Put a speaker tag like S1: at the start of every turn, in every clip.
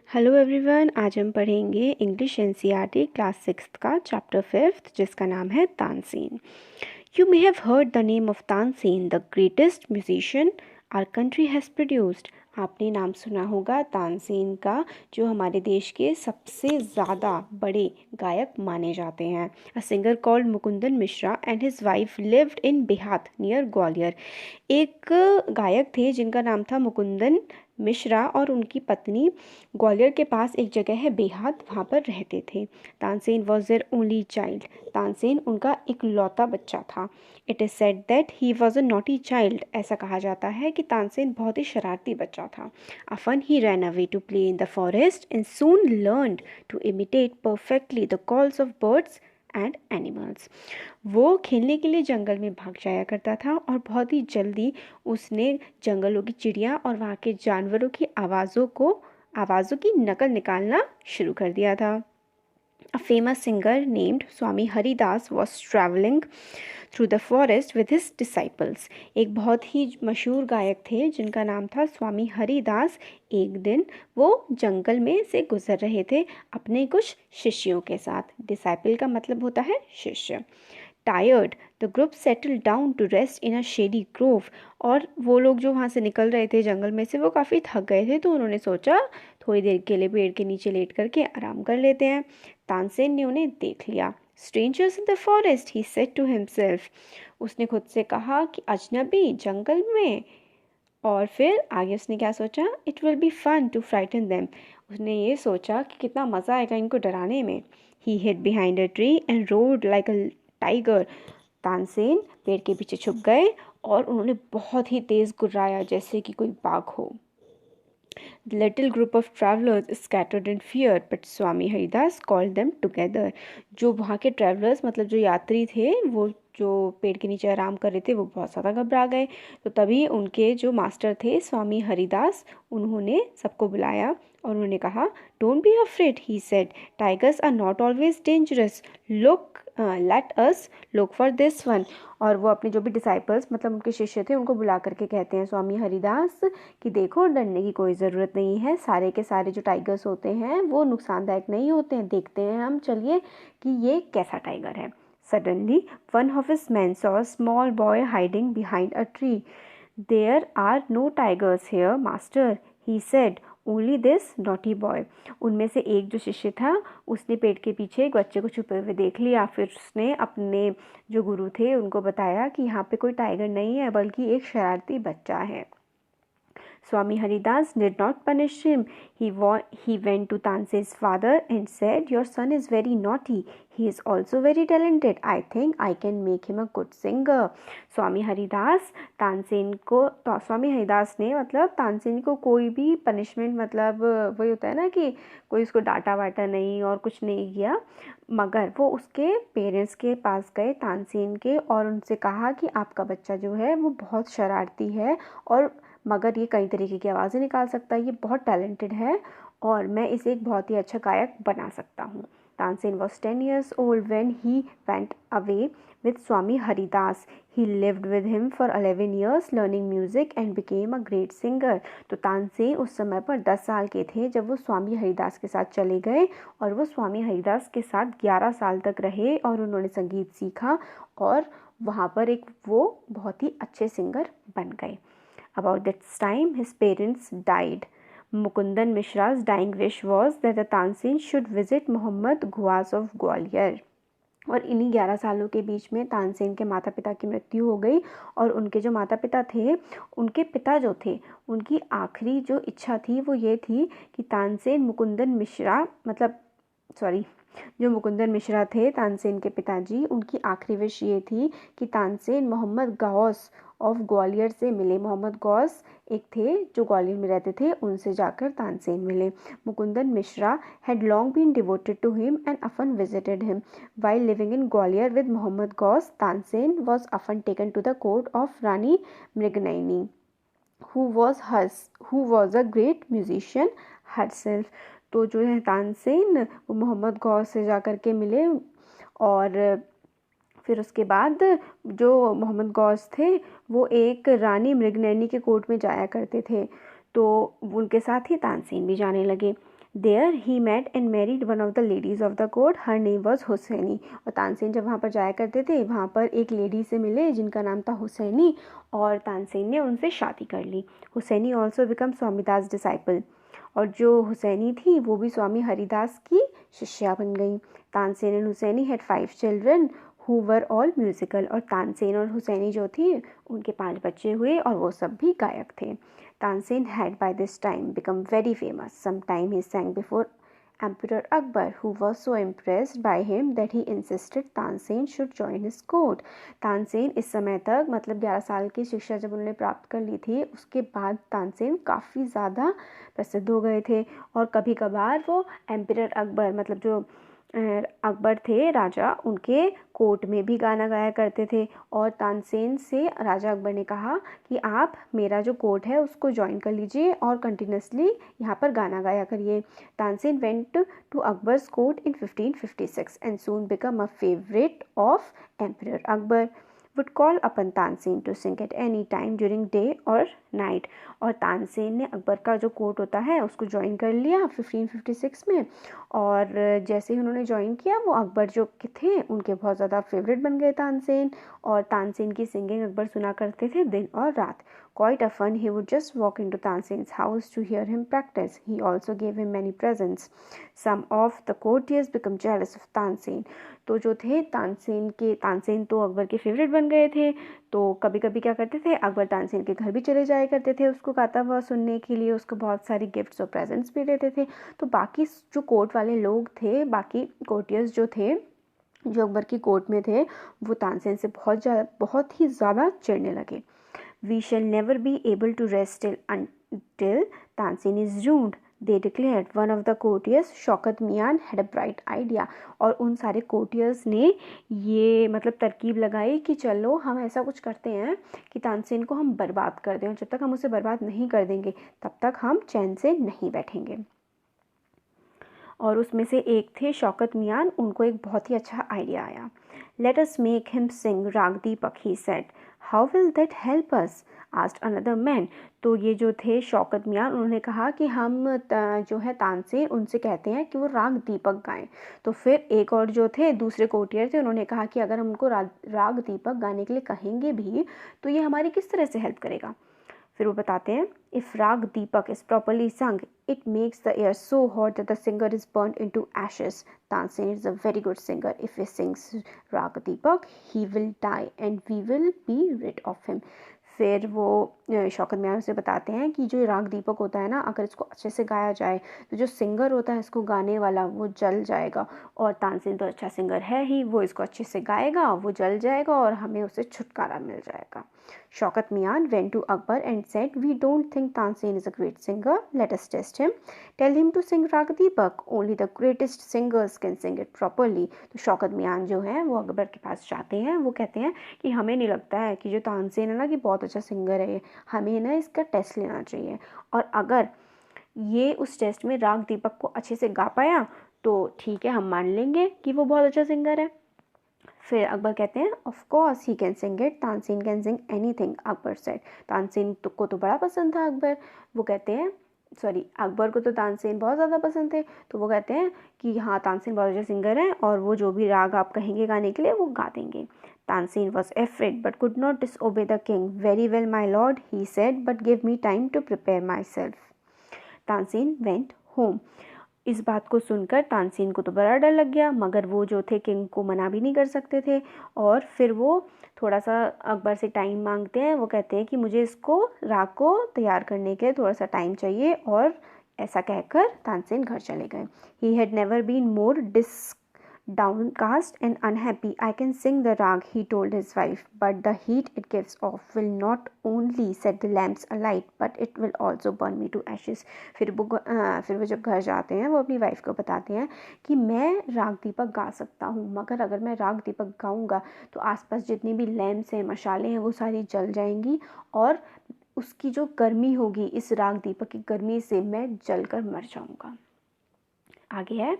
S1: Hello everyone, आज हम पढ़ेंगे इंग्लिश एनसीईआरटी क्लास 6 का चैप्टर 5 जिसका नाम है Tansen. You may have heard the name of Tansen, the greatest musician our country has produced. आपने नाम सुना होगा तानसेन का, जो हमारे देश के सबसे ज़्यादा बड़े गायक माने जाते हैं। A singer called Mukundan Mishra and his wife lived in Behat near Gwalior. एक गायक थे जिनका नाम था मुकुंदन मिश्रा और उनकी पत्नी ग्वालियर के पास एक जगह है बेहात, वहाँ पर रहते थे। Tansen was their only child. Tansen उनका इकलौता बच्चा था। It is said that he was a naughty child. ऐसा कहा जाता है कि तानसेन बहुत ही शरारती बच्चा था। Often he ran away to play in the forest and soon learned to imitate perfectly the calls of birds and animals. वो खेलने के लिए जंगल में भाग जाया करता था और बहुत ही जल्दी उसने जंगलों की चिड़िया और वहाँ के जानवरों की आवाज़ों की नकल निकालना शुरू कर दिया था। A famous singer named Swami Haridas was traveling through the forest with his disciples. एक बहुत ही मशहूर गायक थे जिनका नाम था स्वामी हरिदास। एक दिन वो जंगल में से गुजर रहे थे अपने कुछ शिष्यों के साथ। डिसाइपल का मतलब होता है शिष्य। Tired the group settle down to rest in a shady grove. और वो लोग जो वहाँ से निकल रहे थे जंगल में से, वो काफ़ी थक गए थे, तो उन्होंने सोचा थोड़ी देर के लिए पेड़ के नीचे लेट करके आराम कर लेते हैं। तानसेन ने उन्हें देख लिया। Strangers in the forest, he said to himself. उसने खुद से कहा कि अजनबी जंगल में। और फिर आगे उसने क्या सोचा? It will be fun to frighten them. उसने ये सोचा कि कितना मज़ा आएगा इनको डराने में। ही hide behind a tree and road like a tiger. Tansen पेड़ के पीछे छुप गए और उन्होंने बहुत ही तेज़ गुर्राया जैसे कि कोई बाघ हो। The little group of travelers scattered in fear, but Swami Haridas called them together. जो वहाँ के ट्रैवलर्स मतलब जो यात्री थे, वो जो पेड़ के नीचे आराम कर रहे थे, वो बहुत ज़्यादा घबरा गए। तो तभी उनके जो मास्टर थे स्वामी हरिदास, उन्होंने सबको बुलाया और उन्होंने कहा, don't be afraid, he said, tigers are not always dangerous, let us look for this one. और वो अपने जो भी डिसाइपल्स मतलब उनके शिष्य थे उनको बुला करके कहते हैं स्वामी हरिदास कि देखो, डरने की कोई ज़रूरत नहीं है, सारे के सारे जो टाइगर्स होते हैं वो नुकसानदायक नहीं होते हैं, देखते हैं हम, चलिए कि ये कैसा टाइगर है। Suddenly one of his men saw a small boy hiding behind a tree. There are no tigers here, master, he said. Only this naughty boy. उनमें से एक जो शिष्य था उसने पेड़ के पीछे एक बच्चे को छुपे हुए देख लिया। फिर उसने अपने जो गुरु थे उनको बताया कि यहाँ पे कोई टाइगर नहीं है बल्कि एक शरारती बच्चा है। Swami Haridas did not punish him. He went to Tanse's father and said, your son is very naughty. He is also very talented. I think I can make him a good singer. स्वामी हरिदास ने मतलब तानसेन को कोई भी punishment, मतलब वही होता है ना कि कोई उसको डांटा वाटा नहीं और कुछ नहीं किया, मगर वो उसके पेरेंट्स के पास गए तानसेन के और उनसे कहा कि आपका बच्चा जो है वो बहुत शरारती है और मगर ये कई तरीके की आवाज़ें निकाल सकता है, ये बहुत टैलेंटेड है और मैं इसे एक बहुत ही अच्छा गायक बना सकता हूँ। Tansen was 10 years old when he went away with Swami Haridas. He lived with him for 11 years learning music and became a great singer. तो तानसेन उस समय पर 10 साल के थे जब वो स्वामी हरिदास के साथ चले गए और वो स्वामी हरिदास के साथ 11 साल तक रहे और उन्होंने संगीत सीखा और वहाँ पर एक वो बहुत ही अच्छे सिंगर बन गए। About this time, his parents died. Mukundan Mishra's dying wish was that the Tansin should visit Muhammad Ghuaz of Gwalior. और इन्हीं 11 सालों के बीच में तानसेन के माता पिता की मृत्यु हो गई और उनके जो माता पिता थे, उनके पिता जो थे, उनकी आखिरी जो इच्छा थी वो ये थी कि तानसेन मुकुंदन मिश्रा जो मुकुंदन मिश्रा थे तानसेन के पिताजी, उनकी आखिरी विश ये थी कि तानसेन मोहम्मद गौस ऑफ ग्वालियर से मिले। मोहम्मद गौस एक थे जो ग्वालियर में रहते थे, उनसे जाकर तानसेन मिले। Mukundan Mishra had long been devoted to him and often visited him. While living in Gwalior with Muhammad Ghaus, Tansen was often taken to the court of Rani Mrignani, who was a great musician herself. तो जो है तानसेन वो मोहम्मद गौस से जा कर के मिले और फिर उसके बाद जो मोहम्मद गौस थे वो एक रानी मृगनैनी के कोर्ट में जाया करते थे, तो उनके साथ ही तानसेन भी जाने लगे। There he met and married one of the ladies of the court, her name was Husaini. और तानसेन जब वहाँ पर जाया करते थे, वहाँ पर एक लेडी से मिले जिनका नाम था हुसैनी, और तानसेन ने उनसे शादी कर ली। Husaini also become Swamidas disciple, और जो हुसैनी थी वो भी स्वामी हरिदास की शिष्या बन गई। Tansen and Husaini had 5 children who were all musical, और तानसेन और हुसैनी जो थी उनके 5 बच्चे हुए और वो सब भी गायक थे। Tansen had by this time become very famous. Sometime he sang before Emperor Akbar, who was so impressed by him that he insisted Tansen should join his court. Tansen इस समय तक, मतलब 11 साल की शिक्षा जब उन्होंने प्राप्त कर ली थी, उसके बाद तानसेन काफ़ी ज़्यादा प्रसिद्ध हो गए थे, और कभी कभार वो एम्परर अकबर, मतलब जो अकबर थे राजा, उनके कोर्ट में भी गाना गाया करते थे। और तानसेन से राजा अकबर ने कहा कि आप मेरा जो कोर्ट है उसको ज्वाइन कर लीजिए और कंटिन्यूसली यहाँ पर गाना गाया करिए। Tansen went to Akbar's court in 1556 and soon become a favourite of emperor Akbar, would call upon Tansen to sing at any time during day or night। और तानसेन ने अकबर का जो कोर्ट होता है उसको ज्वाइन कर लिया 1556 में, और जैसे ही उन्होंने ज्वाइन किया वो अकबर जो थे उनके बहुत ज़्यादा फेवरेट बन गए तानसेन, और तानसेन की सिंगिंग अकबर सुना करते थे दिन और रात। Quite often he would just walk into Tansen's house to hear him practice. He also gave him many presents. Some of the courtiers become jealous of Tansen. तो जो थे तानसेन तो अकबर के फेवरेट बन गए थे, तो कभी कभी क्या करते थे, अकबर तानसेन के घर भी चले जाया करते थे उसको गाता हुआ सुनने के लिए, उसको बहुत सारी गिफ्ट्स और प्रेजेंट्स भी देते थे। तो बाकी जो कोर्ट वाले लोग थे, बाकी कोर्टियर्स जो थे जो अकबर की कोर्ट में थे, वो तानसेन से बहुत ही ज़्यादा चिढ़ने लगे। We shall never be able to rest until Tansen is ruined, they declared. One of the courtiers, Shaukat Miyan, had a bright idea. और उन सारे कोर्टियर्स ने ये मतलब तरकीब लगाई कि चलो हम ऐसा कुछ करते हैं कि तानसेन को हम बर्बाद कर दें, और जब तक हम उसे बर्बाद नहीं कर देंगे तब तक हम चैन से नहीं बैठेंगे। और उसमें से एक थे शौकत मियान, उनको एक बहुत ही अच्छा आइडिया आया। Let us make him sing राग दीपक, he said. How will that help us? asked another man. तो ये जो थे शौकत मियान, उन्होंने कहा कि हम जो है तानसेन उनसे कहते हैं कि वो राग दीपक गाएं। तो फिर एक और जो थे दूसरे कोर्टियर थे, उन्होंने कहा कि अगर हम उनको राग दीपक गाने के लिए कहेंगे भी तो ये हमारी किस तरह से हेल्प करेगा। फिर वो बताते हैं, इफ राग दीपक इज प्रॉपरली संग it makes the air so hot that the singer is burnt into ashes. Tansen is a very good singer. If he sings Rag Deepak, he will die and we will be rid of him. फिर वो शौकत मियान से बताते हैं कि जो राग दीपक होता है ना, अगर इसको अच्छे से गाया जाए तो जो सिंगर होता है इसको गाने वाला वो जल जाएगा, और तानसेन तो अच्छा सिंगर है ही, वो इसको अच्छे से गाएगा, वो जल जाएगा और हमें उससे छुटकारा मिल जाएगा। शौकत मियान went to Akbar and said, we don't think Tansen is a great singer. Let us test him. Tell him to sing Rag Deepak. Only the greatest singers can sing it properly. तो शौकत मियान जो है वो अकबर के पास जाते हैं, वो कहते हैं कि हमें नहीं लगता है कि जो तानसेन है ना कि बहुत अच्छा सिंगर है, हमें ना इसका टेस्ट लेना चाहिए, और अगर ये उस टेस्ट में राग दीपक को अच्छे से गा पाया तो ठीक है, हम मान लेंगे कि वो बहुत अच्छा सिंगर है। फिर अकबर कहते हैं, of course he can sing it, Tansen can sing anything, Akbar said. Tansen को तो बड़ा पसंद था अकबर, वो कहते हैं अकबर को तो तानसेन बहुत ज़्यादा पसंद थे, तो वो कहते हैं कि हाँ तानसेन बहुत अच्छा सिंगर है और वो जो भी राग आप कहेंगे गाने के लिए वो गा देंगे। Tansen was afraid but could not disobey the king. Very well my lord, he said, but give me time to prepare myself. Tansen went home. इस बात को सुनकर तानसेन को तो बड़ा डर लग गया, मगर वो जो थे किंग को मना भी नहीं कर सकते थे, और फिर वो थोड़ा सा अकबर से टाइम मांगते हैं। वो कहते हैं कि मुझे इसको राग को तैयार करने के लिए थोड़ा सा टाइम चाहिए, और ऐसा कहकर तानसेन घर चले गए। He had never been more downcast and unhappy. I can sing the rag, he told his wife, but the heat it gives off will not only set the lamps alight, but it will also burn me to ashes. फिर वो जब घर जाते हैं वो अपनी wife को बताते हैं कि मैं राग दीपक गा सकता हूँ, मगर अगर मैं राग दीपक गाऊँगा तो आसपास जितनी भी लैम्प्स हैं, मशालें हैं, वो सारी जल जाएंगी, और उसकी जो गर्मी होगी इस राग दीपक की गर्मी से मैं जलकर मर जाऊँगा। आगे है,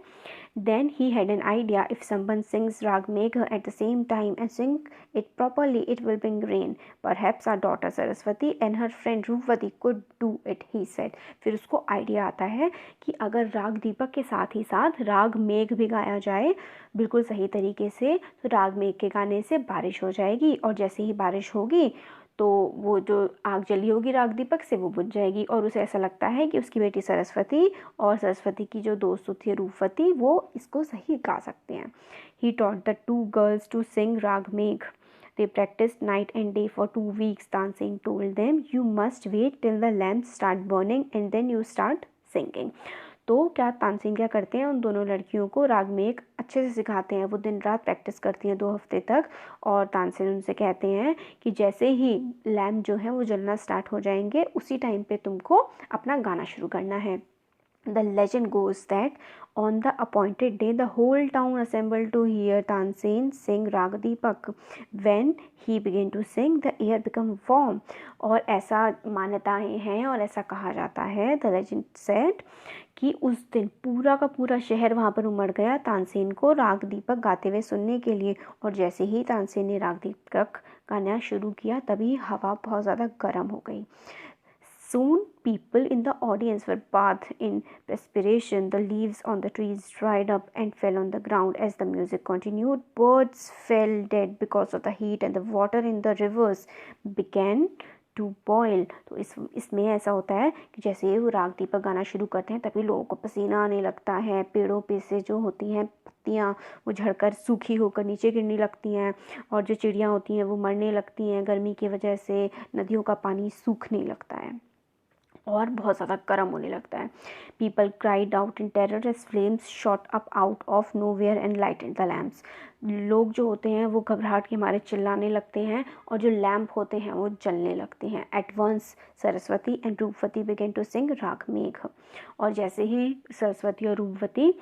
S1: then he had an idea, if someone sings Rag Megha at the same time and sing it properly, it will bring rain. Perhaps our daughter Saraswati and her friend Roopwati could do it, he said. फिर उसको idea आता है कि अगर राग दीपक के साथ ही साथ राग मेघ भी गाया जाए बिल्कुल सही तरीके से, तो राग मेघ के गाने से बारिश हो जाएगी, और जैसे ही बारिश होगी तो वो जो आग जली होगी राग दीपक से वो बुझ जाएगी, और उसे ऐसा लगता है कि उसकी बेटी सरस्वती और सरस्वती की जो दोस्त होती है रूपवती वो इसको सही गा सकते हैं. He taught the 2 girls to sing राग Megh. They practiced night and day for 2 weeks. Tansen told them, you must wait till the lamps start burning and then you start singing. तो क्या तानसेन क्या करते हैं, उन दोनों लड़कियों को राग मेघ अच्छे से सिखाते हैं. वो दिन रात प्रैक्टिस करती हैं 2 हफ्ते तक, और तानसेन उनसे कहते हैं कि जैसे ही लैम्प जो है वो जलना स्टार्ट हो जाएंगे उसी टाइम पे तुमको अपना गाना शुरू करना है. The legend goes that on the appointed day, the whole town assembled to hear Tansen sing Rag Deepak. When he began to sing, the air became warm. और ऐसा मान्यताएं हैं और ऐसा कहा जाता है, the legend said, कि उस दिन पूरा का पूरा शहर वहाँ पर उमड़ गया तानसेन को राग दीपक गाते हुए सुनने के लिए. और जैसे ही तानसेन ने राग दीपक गाना शुरू किया तभी हवा बहुत ज़्यादा गर्म हो गई. Soon people in the audience were bathed in perspiration. The leaves on the trees dried up and fell on the ground as the music continued. Birds fell dead because of the heat and the water in the rivers began to boil. तो इसमें ऐसा होता है कि जैसे वो राग दीपक गाना शुरू करते हैं तभी लोगों को पसीना आने लगता है. पेड़ों पे से जो होती हैं पत्तियाँ वो झड़कर सूखी होकर नीचे गिरने लगती हैं, और जो चिड़ियाँ होती हैं वो मरने लगती हैं गर्मी की वजह से. नदियों का पानी सूखने लगता है और बहुत ज़्यादा गर्म होने लगता है. People cried out in terror as flames shot up out of nowhere and lighted the lamps. लोग जो होते हैं वो घबराहट के मारे चिल्लाने लगते हैं और जो लैम्प होते हैं वो जलने लगते हैं. At once Saraswati and Roopvati began to sing राग मेघ. और जैसे ही सरस्वती और रूपवती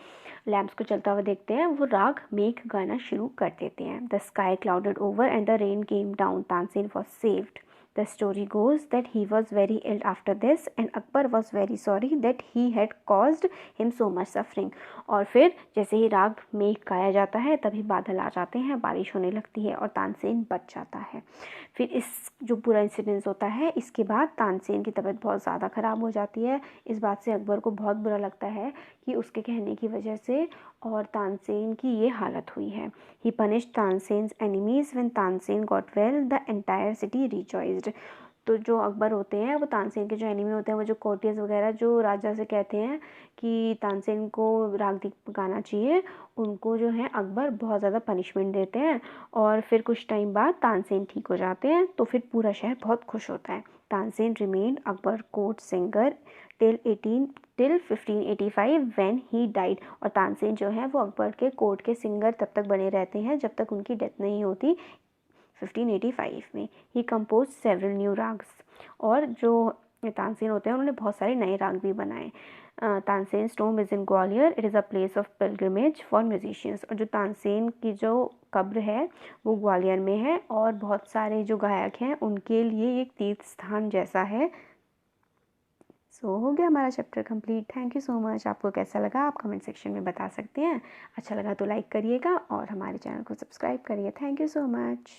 S1: लैम्प्स को चलता हुआ देखते हैं वो राग मेघ गाना शुरू कर देते हैं. The sky clouded over and the rain came down. Tansen was saved. The story goes that he was very ill after this and Akbar was very sorry that he had caused him so much suffering. और फिर जैसे ही राग मेघ गाया जाता है तभी बादल आ जाते हैं, बारिश होने लगती है और तानसेन बच जाता है. फिर इस जो पूरा इंसिडेंस होता है इसके बाद तानसेन की तबीयत बहुत ज़्यादा ख़राब हो जाती है. इस बात से अकबर को बहुत बुरा लगता है कि उसके कहने की वजह से और तानसेन की ये हालत हुई है. He punished Tansen's enemies. When Tansen got well, the entire city rejoiced. तो जो अकबर होते हैं वो तानसेन के जो एनिमी होते हैं, वो जो कोर्टियर्स वगैरह जो राजा से कहते हैं कि तानसेन को राग दीपक गाना चाहिए, उनको जो है अकबर बहुत ज़्यादा पनिशमेंट देते हैं. और फिर कुछ टाइम बाद तानसेन ठीक हो जाते हैं तो फिर पूरा शहर बहुत खुश होता है. Tansen remained Akbar court singer till 1585 when he died. और तानसेन जो है वो अकबर के कोर्ट के सिंगर तब तक बने रहते हैं जब तक उनकी डेथ नहीं होती 1585 में. ही कंपोज सेवरल न्यू राग्स. और जो तानसेन होते हैं उन्होंने बहुत सारे नए राग भी बनाए. Tansen tomb is in Gwalior. It is a place of pilgrimage for musicians. और जो तानसेन की जो कब्र है वो ग्वालियर में है और बहुत सारे जो गायक हैं उनके लिए एक तीर्थ स्थान जैसा है. हो गया हमारा chapter complete. Thank you so much. आपको कैसा लगा आप कमेंट सेक्शन में बता सकते हैं. अच्छा लगा तो लाइक करिएगा और हमारे चैनल को सब्सक्राइब करिए. Thank you so much.